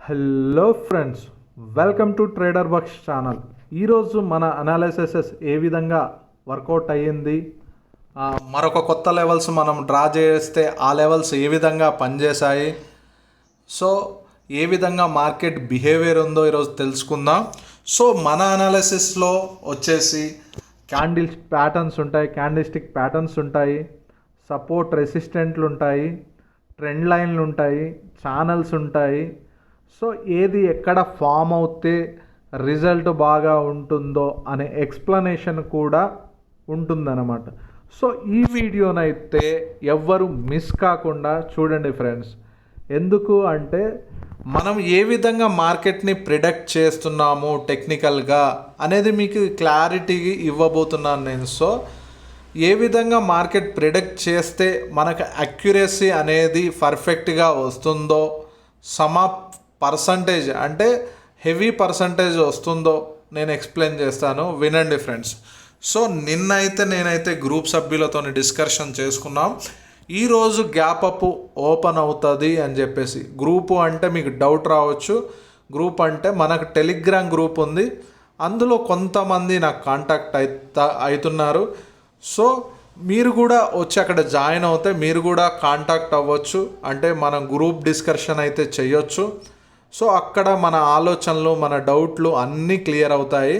Hello friends, welcome to trader bucks channel. ఈరోజు మన analysis ఏ విధంగా వర్కౌట్ అయ్యింది, మరొక కొత్త లెవెల్స్ మనం డ్రా చేస్తే ఆ లెవెల్స్ ఏ విధంగా పనిచేశాయి, సో ఏ విధంగా మార్కెట్ బిహేవియర్ ఉందో ఈరోజు తెలుసుకుందాం. సో మన అనాలిసిస్లో వచ్చేసి క్యాండిల్స్ ప్యాటర్న్స్ ఉంటాయి, క్యాండిల్స్టిక్ ప్యాటర్న్స్ ఉంటాయి, సపోర్ట్ రెసిస్టెంట్లు ఉంటాయి, ట్రెండ్ లైన్లు ఉంటాయి, ఛానల్స్ ఉంటాయి. సో ఏది ఎక్కడ ఫామ్ అవుతే రిజల్ట్ బాగా ఉంటుందో అనే ఎక్స్ప్లెనేషన్ కూడా ఉంటుందన్నమాట. సో ఈ వీడియోనైతే ఎవ్వరు మిస్ కాకుండా చూడండి ఫ్రెండ్స్. ఎందుకు అంటే మనం ఏ విధంగా మార్కెట్ని ప్రిడిక్ట్ చేస్తున్నాము టెక్నికల్గా అనేది మీకు క్లారిటీ ఇవ్వబోతున్నాను నేను. సో ఏ విధంగా మార్కెట్ ప్రిడిక్ట్ చేస్తే మనకు అక్యురసీ అనేది పర్ఫెక్ట్గా వస్తుందో, పర్సంటేజ్ అంటే హెవీ పర్సంటేజ్ వస్తుందో నేను ఎక్స్ప్లెయిన్ చేస్తాను, వినండి ఫ్రెండ్స్. సో నేనైతే గ్రూప్ సభ్యులతో డిస్కషన్ చేసుకున్నాం. ఈరోజు గ్యాప్ అప్ ఓపెన్ అవుతుంది అని చెప్పేసి. గ్రూపు అంటే మీకు డౌట్ రావచ్చు, గ్రూప్ అంటే మనకు టెలిగ్రామ్ గ్రూప్ ఉంది, అందులో కొంతమంది నాకు కాంటాక్ట్ అవుతున్నారు. సో మీరు కూడా వచ్చి అక్కడ జాయిన్ అవుతే మీరు కూడా కాంటాక్ట్ అవ్వచ్చు, అంటే మనం గ్రూప్ డిస్కషన్ అయితే చేయొచ్చు. సో అక్కడ మన ఆలోచనలు, మన డౌట్లు అన్నీ క్లియర్ అవుతాయి.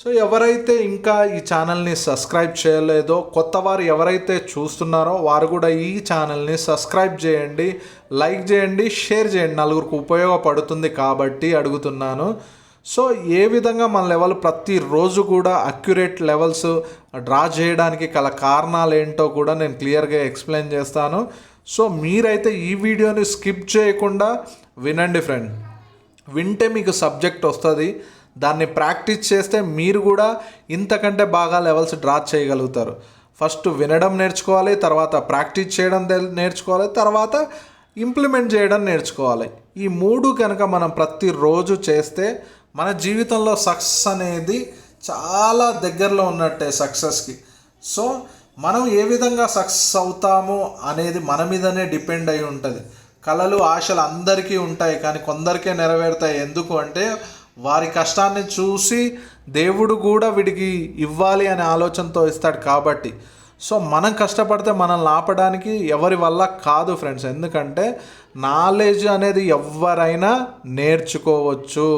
సో ఎవరైతే ఇంకా ఈ ఛానల్ని సబ్స్క్రైబ్ చేయలేదో, కొత్త వారు ఎవరైతే చూస్తున్నారో వారు కూడా ఈ ఛానల్ని సబ్స్క్రైబ్ చేయండి, లైక్ చేయండి, షేర్ చేయండి, నలుగురికి ఉపయోగపడుతుంది కాబట్టి అడుగుతున్నాను. సో ఏ విధంగా మన లెవెల్ ప్రతిరోజు కూడా అక్యురేట్ లెవెల్స్ డ్రా చేయడానికి గల కారణాలు ఏంటో కూడా నేను క్లియర్గా ఎక్స్ప్లెయిన్ చేస్తాను. సో మీరైతే ఈ వీడియోని స్కిప్ చేయకుండా వినండి ఫ్రెండ్. వింటే మీకు సబ్జెక్ట్ వస్తుంది, దాన్ని ప్రాక్టీస్ చేస్తే మీరు కూడా ఇంతకంటే బాగా లెవెల్స్ డ్రా చేయగలుగుతారు. ఫస్ట్ వినడం నేర్చుకోవాలి, తర్వాత ప్రాక్టీస్ చేయడం నేర్చుకోవాలి, తర్వాత ఇంప్లిమెంట్ చేయడం నేర్చుకోవాలి. ఈ మూడు కనుక మనం ప్రతిరోజు చేస్తే మన జీవితంలో సక్సెస్ అనేది చాలా దగ్గరలో ఉన్నట్టే సక్సెస్కి. సో మనం ఏ విధంగా సక్సెస్ అవుతాము అనేది మన మీదనే డిపెండ్ అయి ఉంటుంది. కలలు, ఆశలు అందరికీ ఉంటాయి, కానీ కొందరికే నెరవేరుతాయి. ఎందుకు అంటే వారి కష్టాన్ని చూసి దేవుడు కూడా వీడికి ఇవ్వాలి అనే ఆలోచనతో ఇస్తాడు కాబట్టి. సో మనం కష్టపడితే మనల్ని ఆపడానికి ఎవరి వల్ల కాదు ఫ్రెండ్స్. ఎందుకంటే నాలెడ్జ్ అనేది ఎవరైనా నేర్చుకోవచ్చు,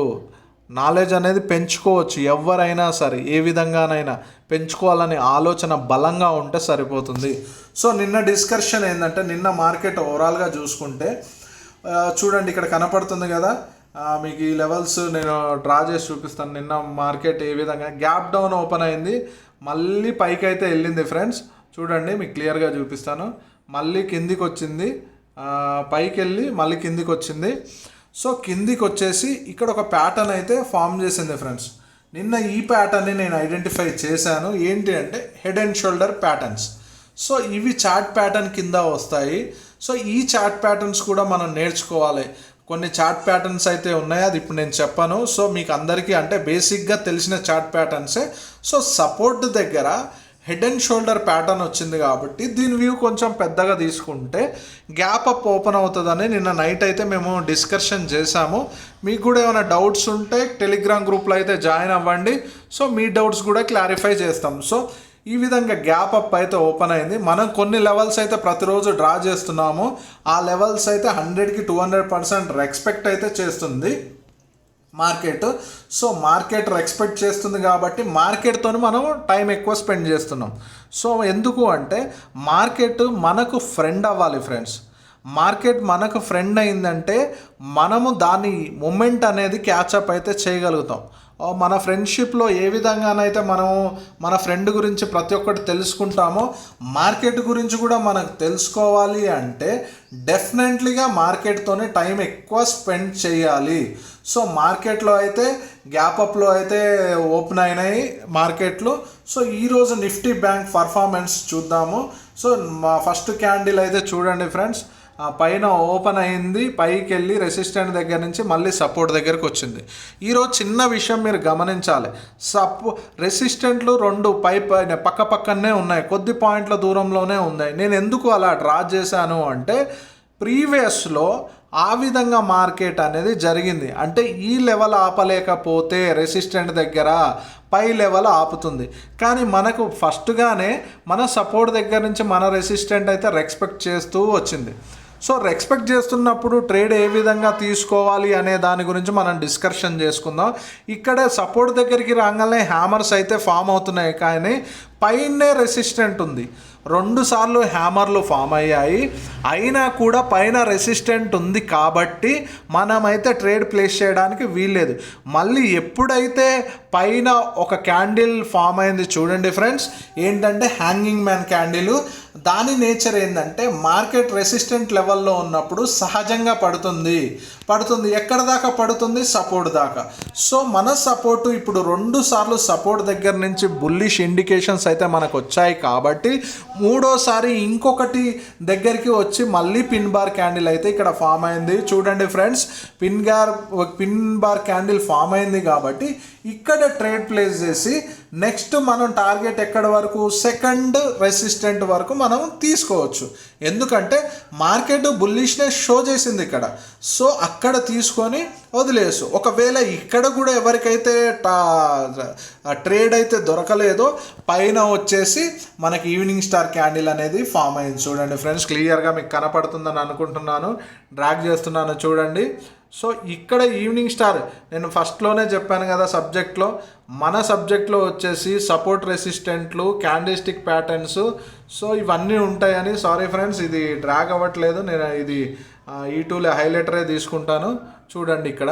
నాలెడ్జ్ అనేది పెంచుకోవచ్చు. ఎవరైనా సరే ఏ విధంగానైనా పెంచుకోవాలనే ఆలోచన బలంగా ఉంటే సరిపోతుంది. సో నిన్న డిస్కషన్ ఏంటంటే, నిన్న మార్కెట్ ఓవరాల్గా చూసుకుంటే చూడండి, ఇక్కడ కనపడుతుంది కదా మీకు ఈ లెవెల్స్ నేను డ్రా చేసి చూపిస్తాను. నిన్న మార్కెట్ ఏ విధంగా గ్యాప్ డౌన్ ఓపెన్ అయింది, మళ్ళీ పైకి అయితే వెళ్ళింది ఫ్రెండ్స్. చూడండి మీకు క్లియర్గా చూపిస్తాను. మళ్ళీ కిందికి వచ్చింది, పైకి వెళ్ళి మళ్ళీ కిందికి వచ్చింది. సో కిందికి వచ్చేసి ఇక్కడ ఒక ప్యాటర్న్ అయితే ఫామ్ చేసింది ఫ్రెండ్స్. నిన్న ఈ ప్యాటర్న్ని నేను ఐడెంటిఫై చేశాను. ఏంటి అంటే head and shoulder patterns. So ఇవి చార్ట్ ప్యాటర్న్ కింద వస్తాయి. సో ఈ చార్ట్ ప్యాటర్న్స్ కూడా మనం నేర్చుకోవాలి. కొన్ని చార్ట్ ప్యాటర్న్స్ అయితే ఉన్నాయి, అది ఇప్పుడు నేను చెప్పాను. సో మీకు అందరికీ అంటే బేసిక్గా తెలిసిన చార్ట్ ప్యాటర్న్సే. సో సపోర్ట్ దగ్గర హెడ్ అండ్ షోల్డర్ ప్యాటర్న్ వచ్చింది కాబట్టి దీని వ్యూ కొంచెం పెద్దగా తీసుకుంటే గ్యాప్ అప్ ఓపెన్ అవుతుందని నిన్న నైట్ అయితే మేము డిస్కషన్ చేశాము. మీకు కూడా ఏమైనా డౌట్స్ ఉంటే టెలిగ్రామ్ గ్రూప్లో అయితే జాయిన్ అవ్వండి. సో మీ డౌట్స్ కూడా క్లారిఫై చేస్తాం. సో ఈ విధంగా గ్యాప్ అప్ అయితే ఓపెన్ అయింది. మనం కొన్ని లెవెల్స్ అయితే ప్రతిరోజు డ్రా చేస్తున్నాము. ఆ లెవెల్స్ అయితే 100కి 200% రెస్పెక్ట్ అయితే చేస్తుంది మార్కెట్. సో మార్కెట్ రెస్పెక్ట్ చేస్తుంది కాబట్టి మార్కెట్తో మనం టైం ఎక్కువ స్పెండ్ చేస్తున్నాం. సో ఎందుకు అంటే మార్కెట్ మనకు ఫ్రెండ్ అవ్వాలి ఫ్రెండ్స్. మార్కెట్ మనకు ఫ్రెండ్ అయిందంటే మనము దాని మూమెంట్ అనేది క్యాచప్ అయితే చేయగలుగుతాం. మన ఫ్రెండ్షిప్లో ఏ విధంగానైతే మనము మన ఫ్రెండ్ గురించి ప్రతి ఒక్కటి తెలుసుకుంటామో, మార్కెట్ గురించి కూడా మనకు తెలుసుకోవాలి అంటే డెఫినెట్లీగా మార్కెట్తోనే టైం ఎక్కువ స్పెండ్ చేయాలి. సో మార్కెట్లో అయితే గ్యాప్ అప్లో అయితే ఓపెన్ అయినాయి మార్కెట్లు. సో ఈరోజు నిఫ్టీ బ్యాంక్ పర్ఫార్మెన్స్ చూద్దాము. సో మా ఫస్ట్ క్యాండిల్ అయితే చూడండి ఫ్రెండ్స్, పైన ఓపెన్ అయింది, పైకి వెళ్ళి రెసిస్టెంట్ దగ్గర నుంచి మళ్ళీ సపోర్ట్ దగ్గరకు వచ్చింది. ఈరోజు చిన్న విషయం మీరు గమనించాలి, రెసిస్టెంట్లు రెండు పైన పక్క పక్కనే ఉన్నాయి, కొద్ది పాయింట్ల దూరంలోనే ఉన్నాయి. నేను ఎందుకు అలా డ్రా చేశాను అంటే ప్రీవియస్లో ఆ విధంగా మార్కెట్ అనేది జరిగింది. అంటే ఈ లెవెల్ ఆపలేకపోతే రెసిస్టెంట్ దగ్గర పై లెవెల్ ఆపుతుంది. కానీ మనకు ఫస్ట్గానే మన సపోర్ట్ దగ్గర నుంచి మన రెసిస్టెంట్ అయితే రెస్పెక్ట్ చేస్తూ వచ్చింది. సో రెస్పెక్ట్ చేస్తున్నప్పుడు ట్రేడ్ ఏ విధంగా తీసుకోవాలి అనే దాని గురించి మనం డిస్కషన్ చేసుకుందాం. ఇక్కడ సపోర్ట్ దగ్గరికి రాగానే హ్యామర్స్ అయితే ఫామ్ అవుతున్నాయి, కానీ పైనే రెసిస్టెంట్ ఉంది. 2 సార్లు హ్యామర్లు ఫామ్ అయ్యాయి, అయినా కూడా పైన రెసిస్టెంట్ ఉంది కాబట్టి మనమైతే ట్రేడ్ ప్లేస్ చేయడానికి వీల్లేదు. మళ్ళీ ఎప్పుడైతే పైన ఒక క్యాండిల్ ఫామ్ అయింది చూడండి ఫ్రెండ్స్, ఏంటంటే హ్యాంగింగ్ మ్యాన్ క్యాండిల్. దాని నేచర్ ఏంటంటే మార్కెట్ రెసిస్టెంట్ లెవెల్లో ఉన్నప్పుడు సహజంగా పడుతుంది. ఎక్కడ దాకా పడుతుంది? సపోర్ట్ దాకా. సో మన సపోర్టు ఇప్పుడు 2 సార్లు సపోర్ట్ దగ్గర నుంచి బుల్లిష్ ఇండికేషన్స్ అయితే మనకు వచ్చాయి కాబట్టి మూడోసారి ఇంకొకటి దగ్గరికి వచ్చి మళ్ళీ పిన్ బార్ క్యాండిల్ అయితే ఇక్కడ ఫామ్ అయింది. చూడండి friends, pin bar candle form అయింది కాబట్టి ఇక్కడ ట్రేడ్ ప్లేస్ చేసి నెక్స్ట్ మనం టార్గెట్ ఎక్కడ వరకు, సెకండ్ రెసిస్టెంట్ వరకు మనం తీసుకోవచ్చు. ఎందుకంటే మార్కెట్ బుల్లిష్నెస్ షో చేసింది ఇక్కడ. సో అక్కడ తీసుకొని వదిలేసు. ఒకవేళ ఇక్కడ కూడా ఎవరికైతే ట్రేడ్ అయితే దొరకలేదో పైన వచ్చేసి మనకి ఈవినింగ్ స్టార్ క్యాండిల్ అనేది ఫామ్ అయింది. చూడండి ఫ్రెండ్స్, క్లియర్గా మీకు కనపడుతుందని అనుకుంటున్నాను. డ్రాగ్ చేస్తున్నాను చూడండి. సో ఇక్కడ ఈవినింగ్ స్టార్ నేను ఫస్ట్లోనే చెప్పాను కదా సబ్జెక్ట్లో, మన సబ్జెక్ట్లో వచ్చేసి సపోర్ట్ రెసిస్టెంట్లు, క్యాండిల్స్టిక్ ప్యాటర్న్స్, సో ఇవన్నీ ఉంటాయని. సారీ ఫ్రెండ్స్, ఇది డ్రాగ్ అవ్వట్లేదు, నేను ఇది ఈ టూల్ హైలైటరే తీసుకుంటాను. చూడండి ఇక్కడ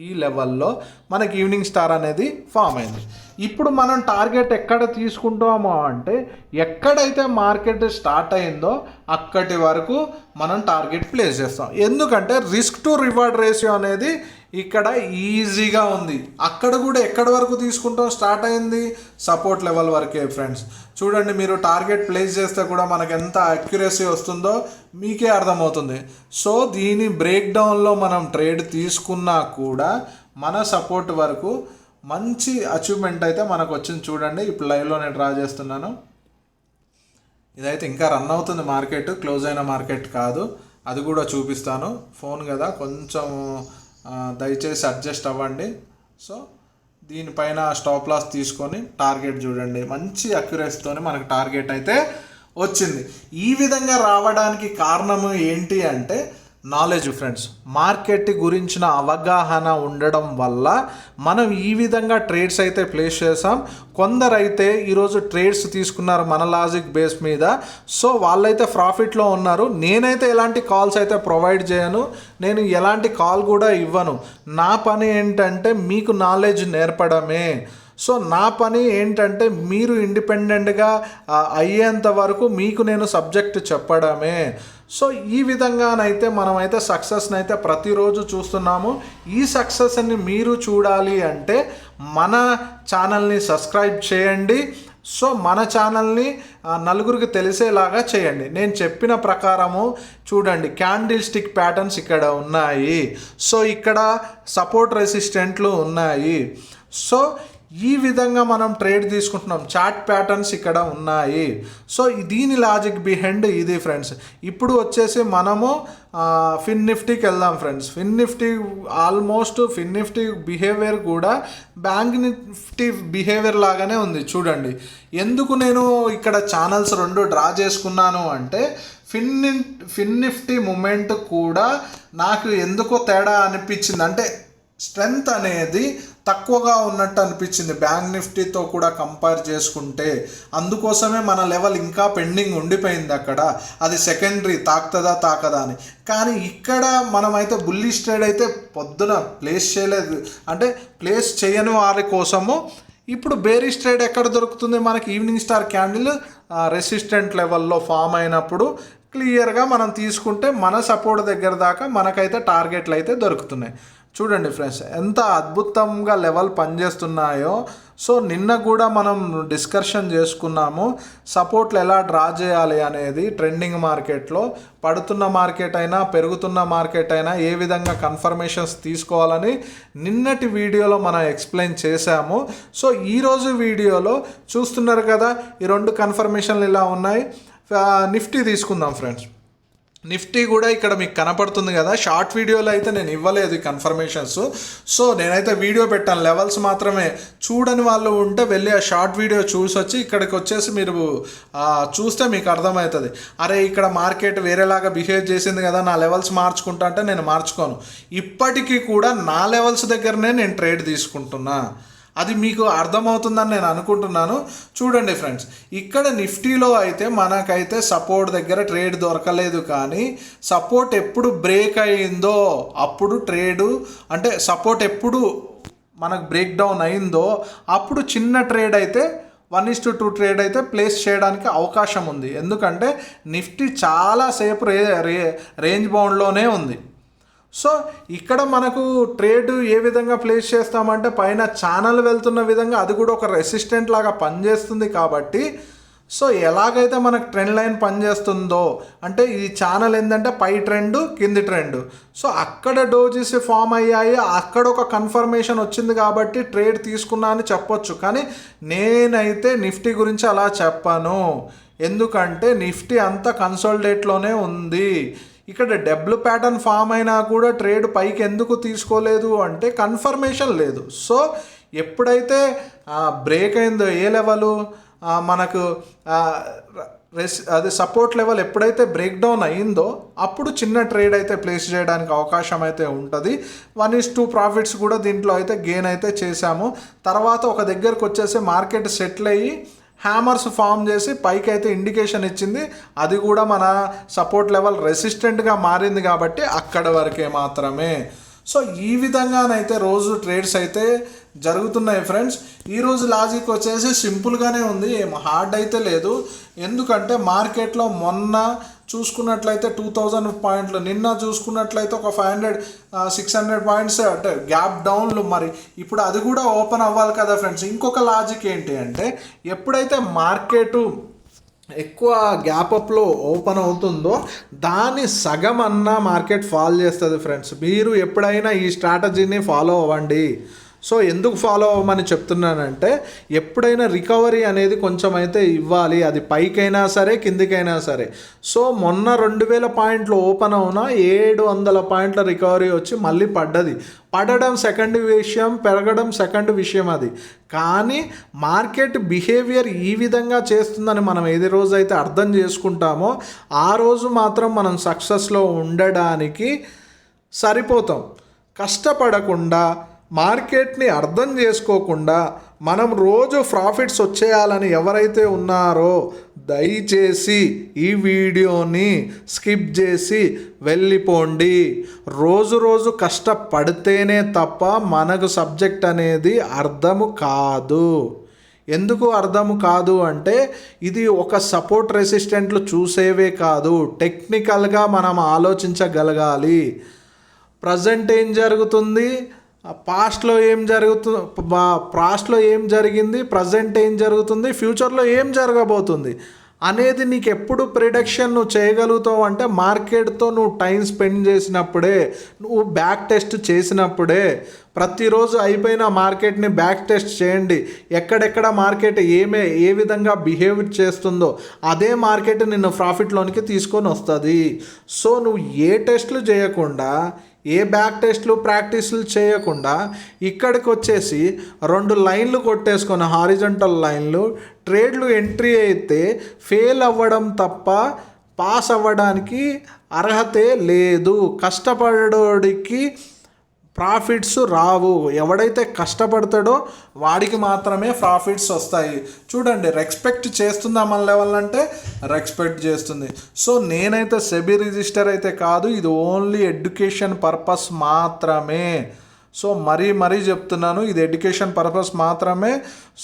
ఈ లెవెల్లో మనకి ఈవినింగ్ స్టార్ అనేది ఫామ్ అయింది. ఇప్పుడు మనం టార్గెట్ ఎక్కడ తీసుకుంటామో అంటే ఎక్కడైతే మార్కెట్ స్టార్ట్ అయిందో అక్కడి వరకు మనం టార్గెట్ ప్లేస్ చేస్తాం. ఎందుకంటే రిస్క్ టు రివార్డ్ రేషియో అనేది ఇక్కడ ఈజీగా ఉంది. అక్కడ కూడా ఎక్కడి వరకు తీసుకుంటాం, స్టార్ట్ అయింది సపోర్ట్ లెవెల్ వరకే ఫ్రెండ్స్. చూడండి, మీరు టార్గెట్ ప్లేస్ చేస్తే కూడా మనకు ఎంత అక్యురసీ వస్తుందో మీకే అర్థమవుతుంది. సో దీని బ్రేక్ డౌన్లో మనం ట్రేడ్ తీసుకున్నా కూడా మన సపోర్ట్ వరకు మంచి అచీవ్మెంట్ అయితే మనకు వచ్చింది. చూడండి, ఇప్పుడు లైవ్లో నేను డ్రా చేస్తున్నాను. ఇదైతే ఇంకా రన్ అవుతుంది మార్కెట్, క్లోజ్ అయిన మార్కెట్ కాదు. అది కూడా చూపిస్తాను. ఫోన్ కదా, కొంచెం దయచేసి అడ్జస్ట్ అవ్వండి. సో దీనిపైన స్టాప్ లాస్ తీసుకొని టార్గెట్ చూడండి, మంచి అక్యురసీతో మనకు టార్గెట్ అయితే వచ్చింది. ఈ విధంగా రావడానికి కారణము ఏంటి అంటే నాలెడ్జ్ ఫ్రెండ్స్. మార్కెట్ గురించిన అవగాహన ఉండడం వల్ల మనం ఈ విధంగా ట్రేడ్స్ అయితే ప్లేస్ చేసాం. కొందరైతే ఈరోజు ట్రేడ్స్ తీసుకున్నారు మన లాజిక్ బేస్ మీద, సో వాళ్ళైతే ప్రాఫిట్లో ఉన్నారు. నేనైతే ఎలాంటి కాల్స్ అయితే ప్రొవైడ్ చేయను, నేను ఎలాంటి కాల్ కూడా ఇవ్వను. నా పని ఏంటంటే మీకు నాలెడ్జ్ నేర్పడమే. సో నా పని ఏంటంటే మీరు ఇండిపెండెంట్గా అయ్యేంత వరకు మీకు నేను సబ్జెక్ట్ చెప్పడమే. సో ఈ విధంగానైతే మనమైతే సక్సెస్ని అయితే ప్రతిరోజు చూస్తున్నాము. ఈ సక్సెస్ని మీరు చూడాలి అంటే మన ఛానల్ని సబ్స్క్రైబ్ చేయండి. సో మన ఛానల్ని నలుగురికి తెలిసేలాగా చేయండి. నేను చెప్పిన ప్రకారము చూడండి, క్యాండిల్ స్టిక్ ప్యాటర్న్స్ ఇక్కడ ఉన్నాయి. సో ఇక్కడ సపోర్ట్ రెసిస్టెంట్లు ఉన్నాయి. సో ఈ విధంగా మనం ట్రేడ్ తీసుకుంటున్నాం. చార్ట్ ప్యాటర్న్స్ ఇక్కడ ఉన్నాయి. సో దీని లాజిక్ బిహైండ్ ఇది ఫ్రెండ్స్. ఇప్పుడు వచ్చేసి మనము ఫిన్ నిఫ్టీకి వెళ్దాం ఫ్రెండ్స్. ఫిన్ నిఫ్టీ ఆల్మోస్ట్ ఫిన్ నిఫ్టీ బిహేవియర్ కూడా బ్యాంక్ నిఫ్టీ బిహేవియర్ లాగానే ఉంది. చూడండి, ఎందుకు నేను ఇక్కడ ఛానల్స్ 2 డ్రా చేసుకున్నాను అంటే ఫిన్ నిఫ్టీ మూమెంట్ కూడా నాకు ఎందుకో తేడా అనిపించింది. అంటే స్ట్రెంగ్త్ అనేది తక్కువగా ఉన్నట్టు అనిపించింది బ్యాంక్ నిఫ్టీతో కూడా కంపేర్ చేసుకుంటే. అందుకోసమే మన లెవెల్ ఇంకా పెండింగ్ ఉండిపోయింది అక్కడ. అది సెకండరీ, తాకదా అని. కానీ ఇక్కడ మనమైతే బుల్లిష్ ట్రేడ్ అయితే పొద్దున ప్లేస్ చేయలేదు. అంటే ప్లేస్ చేయని వారి కోసము ఇప్పుడు బేరిష్ ట్రేడ్ ఎక్కడ దొరుకుతుంది మనకి? ఈవినింగ్ స్టార్ క్యాండిల్ రెసిస్టెంట్ లెవెల్లో ఫామ్ అయినప్పుడు క్లియర్గా మనం తీసుకుంటే మన సపోర్ట్ దగ్గర దాకా మనకైతే టార్గెట్లు అయితే దొరుకుతున్నాయి. చూడండి ఫ్రెండ్స్, ఎంత అద్భుతంగా లెవెల్ పనిచేస్తున్నాయో. సో నిన్న కూడా మనం డిస్కషన్ చేసుకున్నాము సపోర్ట్లు ఎలా డ్రా చేయాలి అనేది. ట్రెండింగ్ మార్కెట్లో పడుతున్న మార్కెట్ అయినా పెరుగుతున్న మార్కెట్ అయినా ఏ విధంగా కన్ఫర్మేషన్స్ తీసుకోవాలని నిన్నటి వీడియోలో మనం ఎక్స్ప్లెయిన్ చేశాము. సో ఈరోజు వీడియోలో చూస్తున్నారు కదా, ఈ 2 కన్ఫర్మేషన్లు ఇలా ఉన్నాయి. నిఫ్టీ తీసుకుందాం ఫ్రెండ్స్. నిఫ్టీ కూడా ఇక్కడ మీకు కనపడుతుంది కదా, షార్ట్ వీడియోలో అయితే నేను ఇవ్వలేదు ఈ కన్ఫర్మేషన్స్. సో నేనైతే వీడియో పెట్టాను, లెవెల్స్ మాత్రమే. చూడని వాళ్ళు ఉంటే వెళ్ళి ఆ షార్ట్ వీడియో చూసి వచ్చి ఇక్కడికి వచ్చేసి మీరు చూస్తే మీకు అర్థమవుతుంది. అరే ఇక్కడ మార్కెట్ వేరేలాగా బిహేవ్ చేసింది కదా, నా లెవెల్స్ మార్చుకుంటా అంటే నేను మార్చుకోను. ఇప్పటికీ కూడా నా లెవెల్స్ దగ్గరనే నేను ట్రేడ్ తీసుకుంటున్నా. అది మీకు అర్థమవుతుందని నేను అనుకుంటున్నాను. చూడండి ఫ్రెండ్స్, ఇక్కడ నిఫ్టీలో అయితే మనకైతే సపోర్ట్ దగ్గర ట్రేడ్ దొరకలేదు, కానీ సపోర్ట్ ఎప్పుడు బ్రేక్ అయిందో అప్పుడు ట్రేడు, అంటే సపోర్ట్ ఎప్పుడు మనకు బ్రేక్ డౌన్ అయిందో అప్పుడు చిన్న ట్రేడ్ అయితే 1:2 ట్రేడ్ అయితే ప్లేస్ చేయడానికి అవకాశం ఉంది. ఎందుకంటే నిఫ్టీ చాలాసేపు రేంజ్ బౌండ్లోనే ఉంది. సో ఇక్కడ మనకు ట్రేడ్ ఏ విధంగా ప్లేస్ చేస్తామంటే పైన ఛానల్ వెళ్తున్న విధంగా అది కూడా ఒక రెసిస్టెంట్ లాగా పనిచేస్తుంది. కాబట్టి సో ఎలాగైతే మనకు ట్రెండ్ లైన్ పనిచేస్తుందో, అంటే ఈ ఛానల్ ఏంటంటే పై ట్రెండ్ కింది ట్రెండ్, సో అక్కడ డోజెస్ ఫామ్ అయ్యాయి, అక్కడ ఒక కన్ఫర్మేషన్ వచ్చింది కాబట్టి ట్రేడ్ తీసుకున్నా అని చెప్పొచ్చు. కానీ నేనైతే నిఫ్టీ గురించి అలా చెప్పాను, ఎందుకంటే నిఫ్టీ అంతా కన్సాలిడేట్లోనే ఉంది. ఇక్కడ డబ్ల్యూ ప్యాటర్న్ ఫామ్ అయినా కూడా ట్రేడ్ పైకి ఎందుకు తీసుకోలేదు అంటే కన్ఫర్మేషన్ లేదు. సో ఎప్పుడైతే బ్రేక్ అయిందో ఏ లెవెలు మనకు అది సపోర్ట్ లెవెల్ ఎప్పుడైతే బ్రేక్ డౌన్ అయిందో అప్పుడు చిన్న ట్రేడ్ అయితే ప్లేస్ చేయడానికి అవకాశం అయితే ఉంటుంది. 1:2 ప్రాఫిట్స్ కూడా దీంట్లో అయితే గెయిన్ అయితే చేశాము. తర్వాత ఒక దగ్గరకు వచ్చేసి మార్కెట్ సెటిల్ అయ్యి హ్యామర్స్ ఫామ్ చేసి పైకి అయితే ఇండికేషన్ ఇచ్చింది. అది కూడా మన సపోర్ట్ లెవెల్ రెసిస్టెంట్గా మారింది కాబట్టి అక్కడ వరకే మాత్రమే. సో ఈ విధంగానైతే రోజు ట్రేడ్స్ అయితే జరుగుతున్నాయి ఫ్రెండ్స్. ఈరోజు లాజిక్ వచ్చేసి సింపుల్గానే ఉంది, ఏం హార్డ్ అయితే లేదు. ఎందుకంటే మార్కెట్లో మొన్న చూసుకున్నట్లయితే 2000 పాయింట్లు, నిన్న చూసుకున్నట్లయితే ఒక 500-600 పాయింట్స్ అంటే గ్యాప్ డౌన్లు. మరి ఇప్పుడు అది కూడా ఓపెన్ అవ్వాలి కదా ఫ్రెండ్స్. ఇంకొక లాజిక్ ఏంటి అంటే ఎప్పుడైతే మార్కెటు ఎక్కువ గ్యాప్ అప్లో ఓపెన్ అవుతుందో దాని సగం అన్నా మార్కెట్ ఫాల్ చేస్తుంది ఫ్రెండ్స్. మీరు ఎప్పుడైనా ఈ స్ట్రాటజీని ఫాలో అవ్వండి. సో ఎందుకు ఫాలో అవ్వమని చెప్తున్నానంటే ఎప్పుడైనా రికవరీ అనేది కొంచెం అయితే ఇవ్వాలి, అది పైకైనా సరే కిందికైనా సరే. సో మొన్న 2000 పాయింట్లు ఓపెన్ అవునా 700 పాయింట్ల రికవరీ వచ్చి మళ్ళీ పడడం సెకండ్ విషయం, పెరగడం సెకండ్ విషయం. అది కానీ మార్కెట్ బిహేవియర్ ఈ విధంగా చేస్తుందని మనం ఏది రోజు అయితే అర్థం చేసుకుంటామో ఆ రోజు మాత్రం మనం సక్సెస్లో ఉండడానికి సరిపోతాం. కష్టపడకుండా మార్కెట్ని అర్థం చేసుకోకుండా మనం రోజు ప్రాఫిట్స్ వచ్చేయాలని ఎవరైతే ఉన్నారో దయచేసి ఈ వీడియోని స్కిప్ చేసి వెళ్ళిపోండి. రోజు కష్టపడితేనే తప్ప మనకు సబ్జెక్ట్ అనేది అర్థము కాదు. ఎందుకు అర్థం కాదు అంటే ఇది ఒక సపోర్ట్ రెసిస్టెంట్లు చూసేవే కాదు, టెక్నికల్గా మనం ఆలోచించగలగాలి. ప్రజెంట్ ఏం జరుగుతుంది, పాస్ట్లో ఏం జరిగింది, ప్రజెంట్ ఏం జరుగుతుంది, ఫ్యూచర్లో ఏం జరగబోతుంది అనేది నీకు ఎప్పుడు ప్రిడిక్షన్ నువ్వు చేయగలుగుతావు అంటే మార్కెట్తో నువ్వు టైం స్పెండ్ చేసినప్పుడే, నువ్వు బ్యాక్ టెస్ట్ చేసినప్పుడే. ప్రతిరోజు అయిపోయిన మార్కెట్ని బ్యాక్ టెస్ట్ చేయండి. ఎక్కడెక్కడ మార్కెట్ ఏ విధంగా బిహేవ్ చేస్తుందో అదే మార్కెట్ నిన్ను ప్రాఫిట్లోనికి తీసుకొని వస్తుంది. సో నువ్వు ఏ టెస్ట్లు చేయకుండా, ఏ బ్యాక్ టెస్ట్లు ప్రాక్టీస్లు చేయకుండా ఇక్కడికి వచ్చేసి 2 లైన్లు కొట్టేసుకొని హారిజంటల్ లైన్లు ట్రేడ్లు ఎంట్రీ అయితే ఫెయిల్ అవ్వడం తప్ప పాస్ అవ్వడానికి అర్హతే లేదు. కష్టపడోడికి ప్రాఫిట్స్ రావు. ఎవడైతే కష్టపడతాడో వాడికి మాత్రమే ప్రాఫిట్స్ వస్తాయి. చూడండి, రెస్పెక్ట్ చేస్తుందా మన లెవెల్ అంటే రెస్పెక్ట్ చేస్తుంది. సో నేనైతే సెబీ రిజిస్టర్ అయితే కాదు, ఇది ఓన్లీ ఎడ్యుకేషన్ పర్పస్ మాత్రమే. సో మరీ చెప్తున్నాను, ఇది ఎడ్యుకేషన్ పర్పస్ మాత్రమే.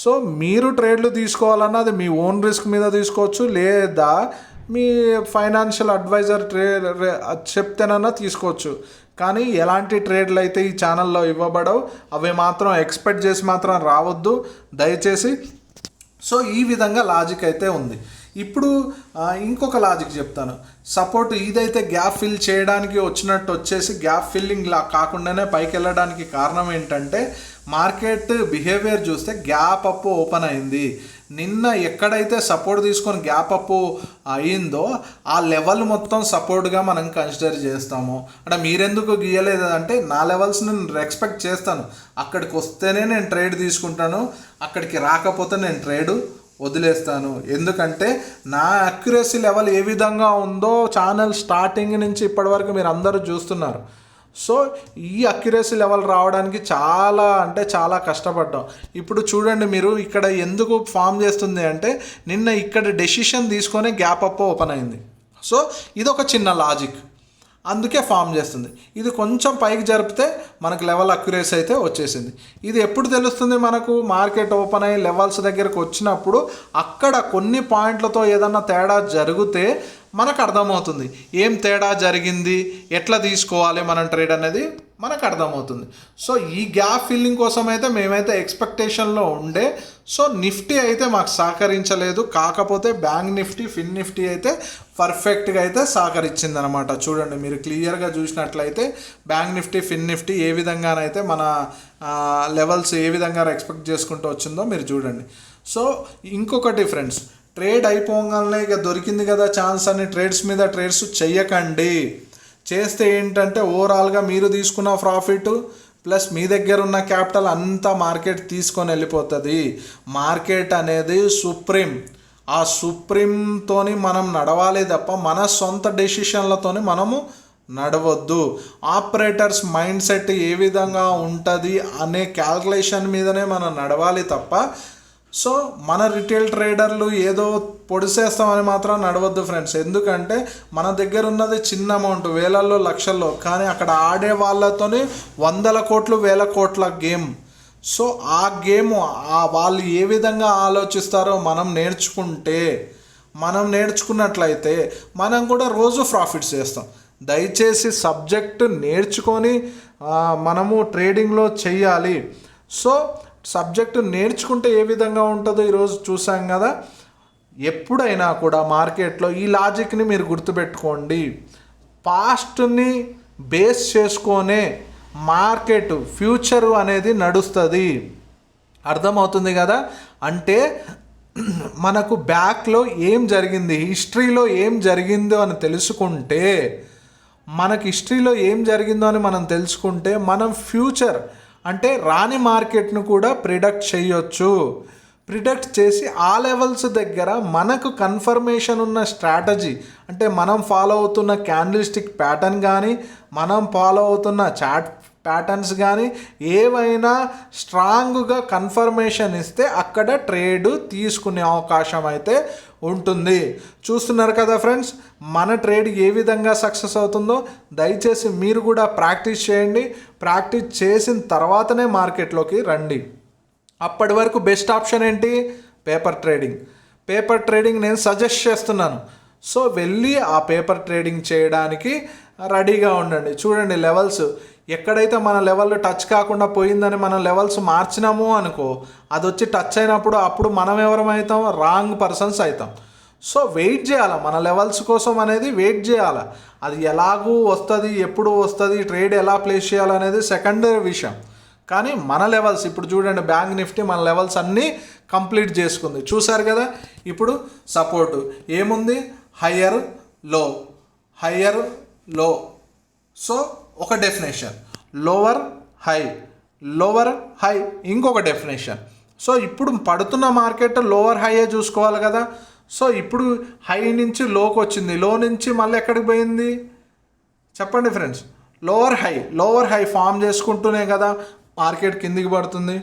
సో మీరు ట్రేడ్లు తీసుకోవాలన్నా అది మీ ఓన్ రిస్క్ మీద తీసుకోవచ్చు, లేదా మీ ఫైనాన్షియల్ అడ్వైజర్ చెప్తేనన్నా తీసుకోవచ్చు. కానీ ఎలాంటి ట్రేడ్లు అయితే ఈ ఛానల్లో ఇవ్వబడవు, అవి మాత్రం ఎక్స్పెక్ట్ చేసి మాత్రం రావద్దు దయచేసి. సో ఈ విధంగా లాజిక్ అయితే ఉంది. ఇప్పుడు ఇంకొక లాజిక్ చెప్తాను. సపోర్ట్ ఇదైతే గ్యాప్ ఫిల్ చేయడానికి వచ్చినట్టు వచ్చేసి గ్యాప్ ఫిల్లింగ్ లా కాకుండానే పైకి వెళ్ళడానికి కారణం ఏంటంటే మార్కెట్ బిహేవియర్ చూస్తే గ్యాప్ అప్ ఓపెన్ అయింది. నిన్న ఎక్కడైతే సపోర్ట్ తీసుకొని గ్యాప్ అప్ అయ్యిందో ఆ లెవెల్ మొత్తం సపోర్ట్గా మనం కన్సిడర్ చేస్తాము. అంటే మీరెందుకు గీయలేదు అంటే నా లెవెల్స్ నేను రెస్పెక్ట్ చేస్తాను. అక్కడికి వస్తేనే నేను ట్రేడ్ తీసుకుంటాను, అక్కడికి రాకపోతే నేను ట్రేడ్ వదిలేస్తాను. ఎందుకంటే నా అక్యురసీ లెవెల్ ఏ విధంగా ఉందో ఛానల్ స్టార్టింగ్ నుంచి ఇప్పటి వరకు మీరు అందరూ చూస్తున్నారు. సో ఈ అక్యురసీ లెవెల్ రావడానికి చాలా కష్టపడ్డాం. ఇప్పుడు చూడండి, మీరు ఇక్కడ ఎందుకు ఫామ్ చేస్తుంది అంటే నిన్న ఇక్కడ డెసిషన్ తీసుకొని గ్యాప్ అప్ ఓపెన్ అయింది. సో ఇది ఒక చిన్న లాజిక్, అందుకే ఫామ్ చేస్తుంది. ఇది కొంచెం పైకి జరిపితే మనకు లెవెల్ అక్యురసీ అయితే వచ్చేసింది. ఇది ఎప్పుడు తెలుస్తుంది మనకు? మార్కెట్ ఓపెన్ అయ్యి లెవెల్స్ దగ్గరకు వచ్చినప్పుడు అక్కడ కొన్ని పాయింట్లతో ఏదన్నా తేడా జరిగితే మనకు అర్థమవుతుంది ఏం తేడా జరిగింది, ఎట్లా తీసుకోవాలి మనం ట్రేడ్ అనేది మనకు అర్థమవుతుంది. సో ఈ గ్యాప్ ఫిల్లింగ్ కోసం అయితే మేమైతే ఎక్స్పెక్టేషన్లో ఉండే. సో నిఫ్టీ అయితే మాకు సహకరించలేదు, కాకపోతే బ్యాంక్ నిఫ్టీ, ఫిన్ నిఫ్టీ అయితే పర్ఫెక్ట్గా అయితే సహకరించింది అనమాట. చూడండి, మీరు క్లియర్గా చూసినట్లయితే బ్యాంక్ నిఫ్టీ, ఫిన్ నిఫ్టీ ఏ విధంగానైతే మన లెవెల్స్ ఏ విధంగా ఎక్స్పెక్ట్ చేసుకుంటూ వచ్చిందో మీరు చూడండి. సో ఇంకొకటి ఫ్రెండ్స్, ట్రేడ్ అయిపోగానే ఇక దొరికింది కదా ఛాన్స్ అని ట్రేడ్స్ మీద ట్రేడ్స్ చెయ్యకండి. చేస్తే ఏంటంటే ఓవరాల్గా మీరు తీసుకున్న ప్రాఫిట్ ప్లస్ మీ దగ్గర ఉన్న క్యాపిటల్ అంతా మార్కెట్ తీసుకొని వెళ్ళిపోతుంది. మార్కెట్ అనేది సుప్రీం, ఆ సుప్రీంతోని మనం నడవాలి తప్ప మన సొంత డెసిషన్లతోని మనము నడవద్దు. ఆపరేటర్స్ మైండ్ సెట్ ఏ విధంగా ఉంటుంది అనే క్యాల్కులేషన్ మీదనే మనం నడవాలి తప్ప సో మన రిటైల్ ట్రేడర్లు ఏదో పొడిసేస్తామని మాత్రం నడవద్దు ఫ్రెండ్స్. ఎందుకంటే మన దగ్గర ఉన్నది చిన్న అమౌంట్, వేలల్లో లక్షల్లో, కానీ అక్కడ ఆడే వాళ్ళతోనే 100 కోట్లు 1000 కోట్ల గేమ్. సో ఆ గేమ్ వాళ్ళు ఏ విధంగా ఆలోచిస్తారో మనం నేర్చుకున్నట్లయితే మనం కూడా రోజు ప్రాఫిట్స్ చేస్తాం. దయచేసి సబ్జెక్ట్ నేర్చుకొని మనము ట్రేడింగ్లో చెయ్యాలి. సో సబ్జెక్టు నేర్చుకుంటే ఏ విధంగా ఉంటుందో ఈరోజు చూసాం కదా. ఎప్పుడైనా కూడా మార్కెట్లో ఈ లాజిక్ని మీరు గుర్తుపెట్టుకోండి. పాస్ట్ని బేస్ చేసుకొనే మార్కెట్ ఫ్యూచర్ అనేది నడుస్తుంది. అర్థమవుతుంది కదా. అంటే మనకు బ్యాక్లో ఏం జరిగింది, హిస్టరీలో ఏం జరిగిందో అని తెలుసుకుంటే, మనం ఫ్యూచర్ అంటే రాని మార్కెట్ను కూడా ప్రిడిక్ట్ చేయొచ్చు. ప్రిడిక్ట్ చేసి ఆ లెవెల్స్ దగ్గర మనకు కన్ఫర్మేషన్ ఉన్న స్ట్రాటజీ, అంటే మనం ఫాలో అవుతున్న క్యాండిల్ స్టిక్ ప్యాటర్న్ కానీ, మనం ఫాలో అవుతున్న చార్ట్ ప్యాటర్న్స్ కానీ ఏవైనా స్ట్రాంగ్గా కన్ఫర్మేషన్ ఇస్తే అక్కడ ట్రేడ్ తీసుకునే అవకాశం అయితే ఉంటుంది. చూస్తున్నారు కదా ఫ్రెండ్స్, మన ట్రేడ్ ఏ విధంగా సక్సెస్ అవుతుందో. దయచేసి మీరు కూడా ప్రాక్టీస్ చేయండి. ప్రాక్టీస్ చేసిన తర్వాతనే మార్కెట్లోకి రండి. అప్పటి వరకు బెస్ట్ ఆప్షన్ ఏంటి? పేపర్ ట్రేడింగ్ నేను సజెస్ట్ చేస్తున్నాను. సో వెళ్ళి ఆ పేపర్ ట్రేడింగ్ చేయడానికి రెడీగా ఉండండి. చూడండి, లెవెల్స్ ఎక్కడైతే మన లెవెల్ టచ్ కాకుండా పోయిందని మనం లెవెల్స్ మార్చినాము అనుకో, అది వచ్చి టచ్ అయినప్పుడు అప్పుడు మనం ఎవరమవుతాం? రాంగ్ పర్సన్స్ అవుతాం. సో వెయిట్ చేయాలి, మన లెవెల్స్ కోసం అనేది వెయిట్ చేయాలి. అది ఎలాగూ వస్తుంది, ఎప్పుడు వస్తుంది, ట్రేడ్ ఎలా ప్లేస్ చేయాలనేది సెకండరీ విషయం. కానీ మన లెవెల్స్ ఇప్పుడు చూడండి, బ్యాంక్ నిఫ్టీ మన లెవెల్స్ అన్నీ కంప్లీట్ చేసుకుంది. చూసారు కదా. ఇప్పుడు సపోర్టు ఏముంది? హయ్యర్ లో. సో ఒక డెఫినేషన్, లోవర్ హై ఇంకొక డెఫినేషన్. సో ఇప్పుడు పడుతున్న మార్కెట్ లోవర్ హైయే చూసుకోవాలి కదా. సో ఇప్పుడు హై నుంచి లోకి వచ్చింది, లో నుంచి మళ్ళీ ఎక్కడికి పోయింది చెప్పండి ఫ్రెండ్స్? లోవర్ హై ఫామ్ చేసుకుంటూనే కదా మార్కెట్ కిందికి పడుతుంది.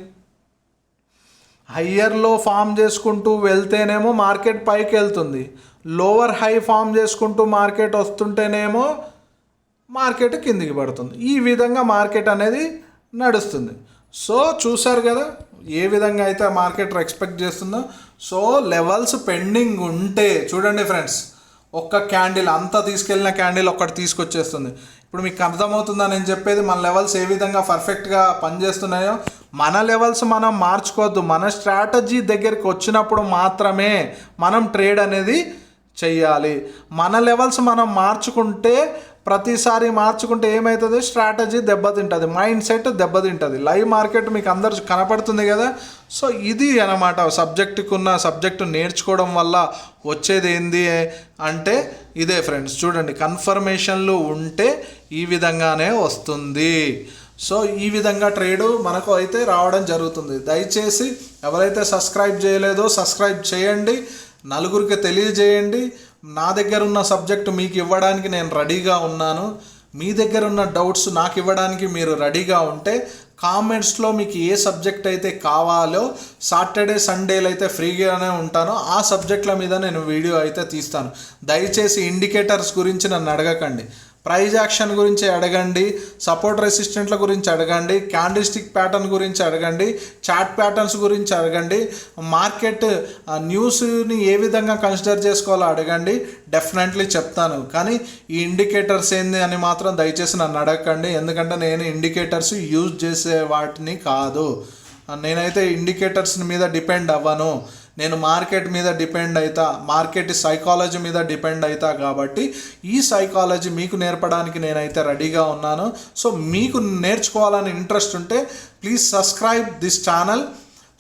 హయ్యర్లో ఫామ్ చేసుకుంటూ వెళ్తేనేమో మార్కెట్ పైకి వెళ్తుంది. లోవర్ హై ఫామ్ చేసుకుంటూ మార్కెట్ వస్తుంటేనేమో మార్కెట్ కిందికి పడుతుంది. ఈ విధంగా మార్కెట్ అనేది నడుస్తుంది. సో చూసారు కదా ఏ విధంగా అయితే మార్కెట్ ఎక్స్పెక్ట్ చేస్తుందో. సో లెవెల్స్ పెండింగ్ ఉంటే చూడండి ఫ్రెండ్స్, ఒక్క క్యాండిల్ అంతా తీసుకెళ్ళిన క్యాండిల్ ఒక్కటి తీసుకొచ్చేస్తుంది. ఇప్పుడు మీకు అర్థమవుతుందా నేను చెప్పేది? మన లెవెల్స్ ఏ విధంగా పర్ఫెక్ట్గా పనిచేస్తున్నాయో. మన లెవెల్స్ మనం మార్చుకోవద్దు. మన స్ట్రాటజీ దగ్గరికి వచ్చినప్పుడు మాత్రమే మనం ట్రేడ్ అనేది చెయ్యాలి. మన లెవెల్స్ మనం మార్చుకుంటే ప్రతిసారి మార్చుకుంటే ఏమవుతుంది, స్ట్రాటజీ దెబ్బతింటుంది, మైండ్ సెట్ దెబ్బతింటుంది. లైవ్ మార్కెట్ మీకు అందరు కనపడుతుంది కదా. సో ఇది అన్నమాట సబ్జెక్టు నేర్చుకోవడం వల్ల వచ్చేది ఏంది అంటే ఇదే ఫ్రెండ్స్. చూడండి, కన్ఫర్మేషన్లు ఉంటే ఈ విధంగానే వస్తుంది. సో ఈ విధంగా ట్రేడు మనకు అయితే రావడం జరుగుతుంది. దయచేసి ఎవరైతే సబ్స్క్రైబ్ చేయలేదో సబ్స్క్రైబ్ చేయండి, నలుగురికి తెలియజేయండి. నా దగ్గర ఉన్న సబ్జెక్టు మీకు ఇవ్వడానికి నేను రెడీగా ఉన్నాను. మీ దగ్గర ఉన్న డౌట్స్ నాకు ఇవ్వడానికి మీరు రెడీగా ఉంటే కామెంట్స్లో మీకు ఏ సబ్జెక్ట్ అయితే కావాలో, సాటర్డే సండేలు అయితే ఫ్రీగానే ఉంటానో ఆ సబ్జెక్టుల మీద నేను వీడియో అయితే తీస్తాను. దయచేసి ఇండికేటర్స్ గురించి నన్ను అడగకండి, ప్రైజ్ యాక్షన్ గురించి అడగండి, సపోర్ట్ రెసిస్టెంట్ల గురించి అడగండి, క్యాండిల్స్టిక్ ప్యాటర్న్ గురించి అడగండి, చార్ట్ ప్యాటర్న్స్ గురించి అడగండి, మార్కెట్ న్యూస్ని ఏ విధంగా కన్సిడర్ చేసుకోవాలో అడగండి. డెఫినెట్లీ చెప్తాను. కానీ ఈ ఇండికేటర్స్ ఏంది అని మాత్రం దయచేసి నన్ను అడగకండి, ఎందుకంటే నేను ఇండికేటర్స్ యూజ్ చేసే వాటిని కాదు. నేనైతే ఇండికేటర్స్ మీద డిపెండ్ అవ్వను. నేను మార్కెట్ మీద డిపెండ్ అవుతా, మార్కెట్ సైకాలజీ మీద డిపెండ్ అవుతా. కాబట్టి ఈ సైకాలజీ మీకు నేర్పడానికి నేనైతే రెడీగా ఉన్నాను. సో మీకు నేర్చుకోవాలని ఇంట్రెస్ట్ ఉంటే please subscribe this channel.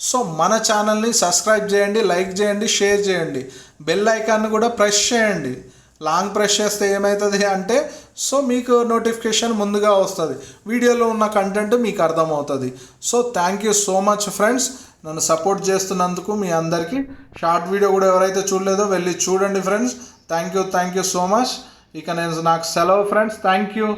So మన ఛానల్ని సబ్స్క్రైబ్ చేయండి, లైక్ చేయండి, షేర్ చేయండి, బెల్ ఐకాన్ని కూడా ప్రెస్ చేయండి. లాంగ్ ప్రెస్ చేస్తే ఏమవుతుంది అంటే సో మీకు నోటిఫికేషన్ ముందుగా వస్తుంది, వీడియోలో ఉన్న కంటెంట్ మీకు అర్థమవుతుంది. So thank you so much friends, నన్ను సపోర్ట్ చేస్తున్నందుకు మీ అందరికీ. షార్ట్ వీడియో కూడా ఎవరైతే చూడలేదో వెళ్ళి చూడండి friends. Thank you so much. ఇక నాకు సెలవు ఫ్రెండ్స్. Thank you.